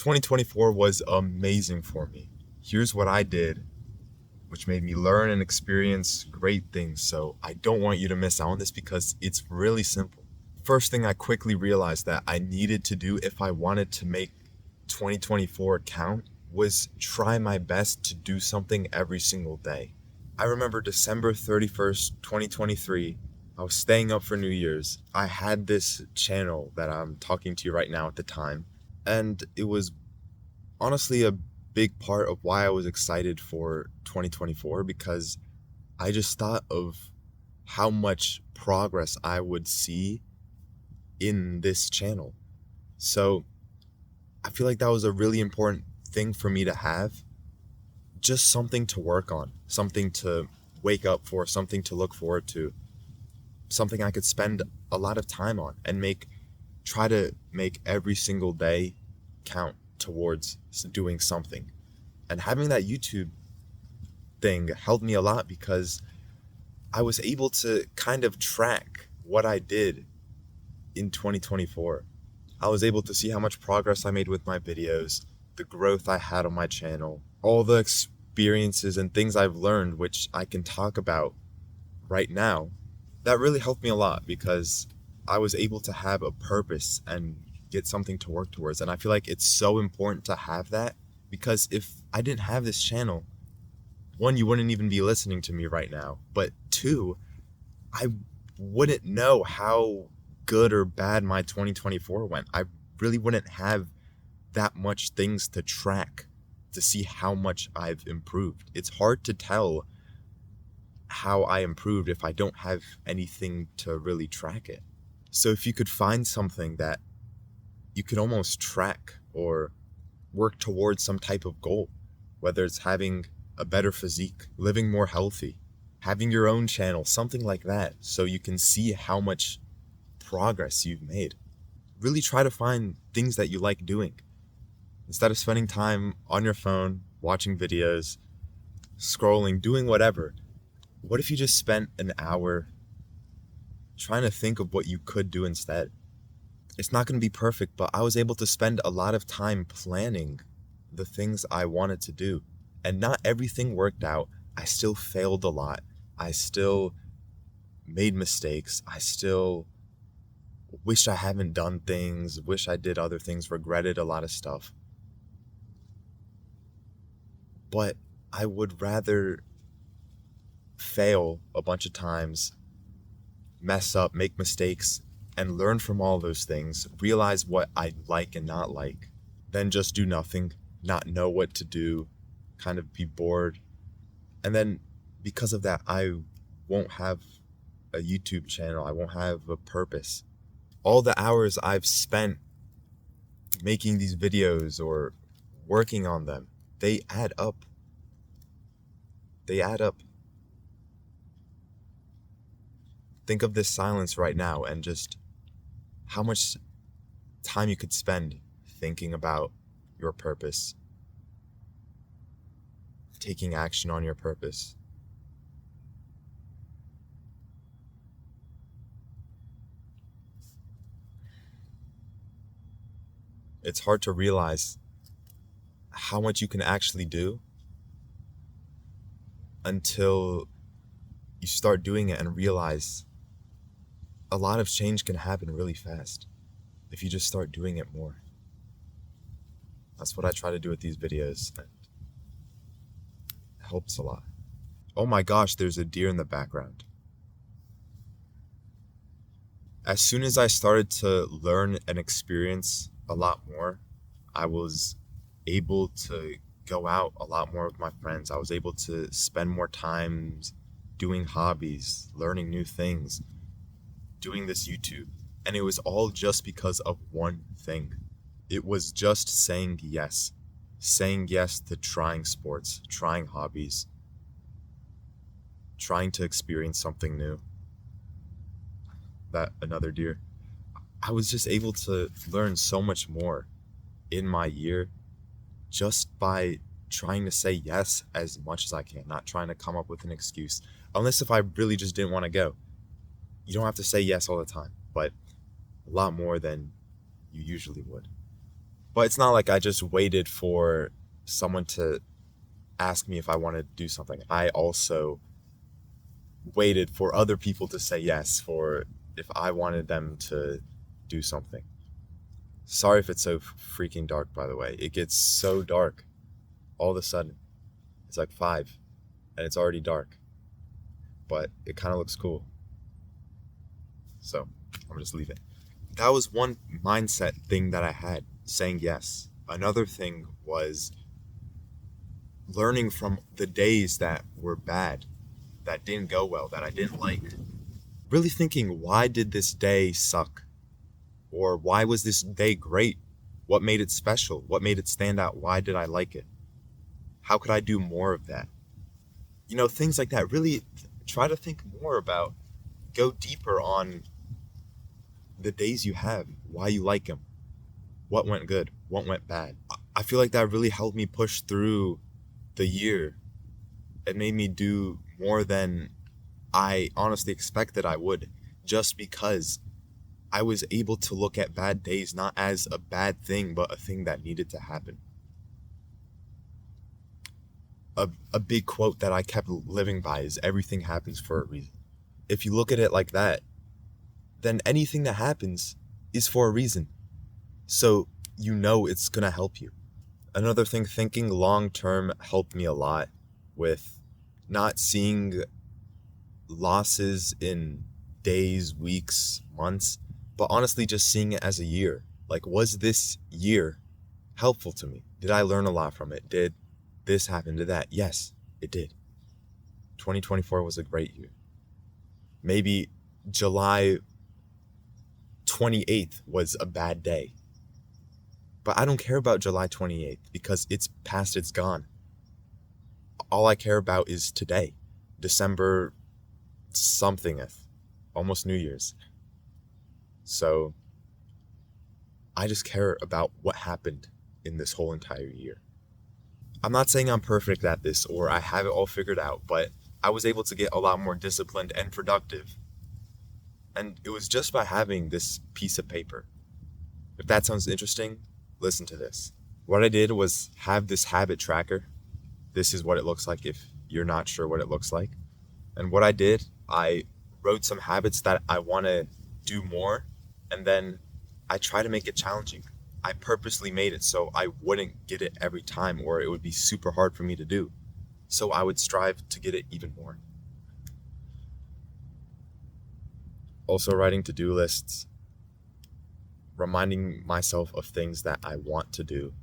2024 was amazing for me. Here's what I did, which made me learn and experience great things. So I don't want you to miss out on this because it's really simple. First thing I quickly realized that I needed to do if I wanted to make 2024 count was try my best to do something every single day. I remember December 31st, 2023, I was staying up for New Year's. I had this channel that I'm talking to you right now at the time, and it was honestly a big part of why I was excited for 2024 because I just thought of how much progress I would see in this channel. So I feel like that was a really important thing for me to have. Just something to work on, something to wake up for, something to look forward to, something I could spend a lot of time on and try to make every single day count towards doing something. And having that YouTube thing helped me a lot because I was able to kind of track what I did in 2024. I was able to see how much progress I made with my videos, the growth I had on my channel, all the experiences and things I've learned, which I can talk about right now. That really helped me a lot because I was able to have a purpose and get something to work towards. And I feel like it's so important to have that because if I didn't have this channel, one, you wouldn't even be listening to me right now. But two, I wouldn't know how good or bad my 2024 went. I really wouldn't have that much things to track to see how much I've improved. It's hard to tell how I improved if I don't have anything to really track it. So if you could find something that you could almost track or work towards some type of goal, whether it's having a better physique, living more healthy, having your own channel, something like that, so you can see how much progress you've made. Really try to find things that you like doing. Instead of spending time on your phone, watching videos, scrolling, doing whatever, what if you just spent an hour trying to think of what you could do instead? It's not going to be perfect, but I was able to spend a lot of time planning the things I wanted to do. And not everything worked out. I still failed a lot. I still made mistakes. I still wish I hadn't done things, wish I did other things, regretted a lot of stuff. But I would rather fail a bunch of times, mess up, make mistakes, and learn from all those things, realize what I like and not like, than just do nothing, not know what to do, kind of be bored. And then because of that, I won't have a YouTube channel. I won't have a purpose. All the hours I've spent making these videos or working on them, they add up. They add up. Think of this silence right now and just how much time you could spend thinking about your purpose, taking action on your purpose. It's hard to realize how much you can actually do until you start doing it and realize a lot of change can happen really fast if you just start doing it more. That's what I try to do with these videos, and it helps a lot. Oh my gosh, there's a deer in the background. As soon as I started to learn and experience a lot more, I was able to go out a lot more with my friends. I was able to spend more time doing hobbies, learning new things, doing this YouTube. And it was all just because of one thing. It was just saying yes to trying sports, trying hobbies, trying to experience something new. That another deer. I was just able to learn so much more in my year just by trying to say yes as much as I can, not trying to come up with an excuse. Unless if I really just didn't want to go. You don't have to say yes all the time, but a lot more than you usually would. But it's not like I just waited for someone to ask me if I wanted to do something. I also waited for other people to say yes, for if I wanted them to do something. Sorry if it's so freaking dark, by the way. It gets so dark all of a sudden. It's like 5 and it's already dark. But it kind of looks cool. So I'm gonna just leave it. That was one mindset thing that I had, saying yes. Another thing was learning from the days that were bad, that didn't go well, that I didn't like. Really thinking, why did this day suck? Or why was this day great? What made it special? What made it stand out? Why did I like it? How could I do more of that? Things like that. Really try to think more about, go deeper on the days you have, why you like them, what went good, what went bad. I feel like that really helped me push through the year. It made me do more than I honestly expected I would, just because I was able to look at bad days not as a bad thing, but a thing that needed to happen. A big quote that I kept living by is, everything happens for a reason. If you look at it like that, then anything that happens is for a reason. So it's gonna help you. Another thing, thinking long term helped me a lot with not seeing losses in days, weeks, months, but honestly just seeing it as a year. Like, was this year helpful to me? Did I learn a lot from it? Did this happen? Did that? Yes, it did. 2024 was a great year. Maybe July 28th was a bad day. But I don't care about July 28th because it's past, it's gone. All I care about is today, December somethingeth, almost New Year's. So I just care about what happened in this whole entire year. I'm not saying I'm perfect at this or I have it all figured out, but I was able to get a lot more disciplined and productive. And it was just by having this piece of paper. If that sounds interesting, listen to this. What I did was have this habit tracker. This is what it looks like if you're not sure what it looks like. And what I did, I wrote some habits that I want to do more, and then I try to make it challenging. I purposely made it so I wouldn't get it every time, or it would be super hard for me to do. So I would strive to get it even more. Also writing to-do lists, reminding myself of things that I want to do,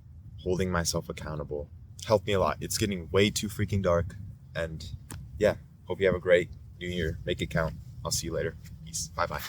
holding myself accountable, helped me a lot. It's getting way too freaking dark. And yeah, hope you have a great new year. Make it count. I'll see you later. Peace. Bye-bye.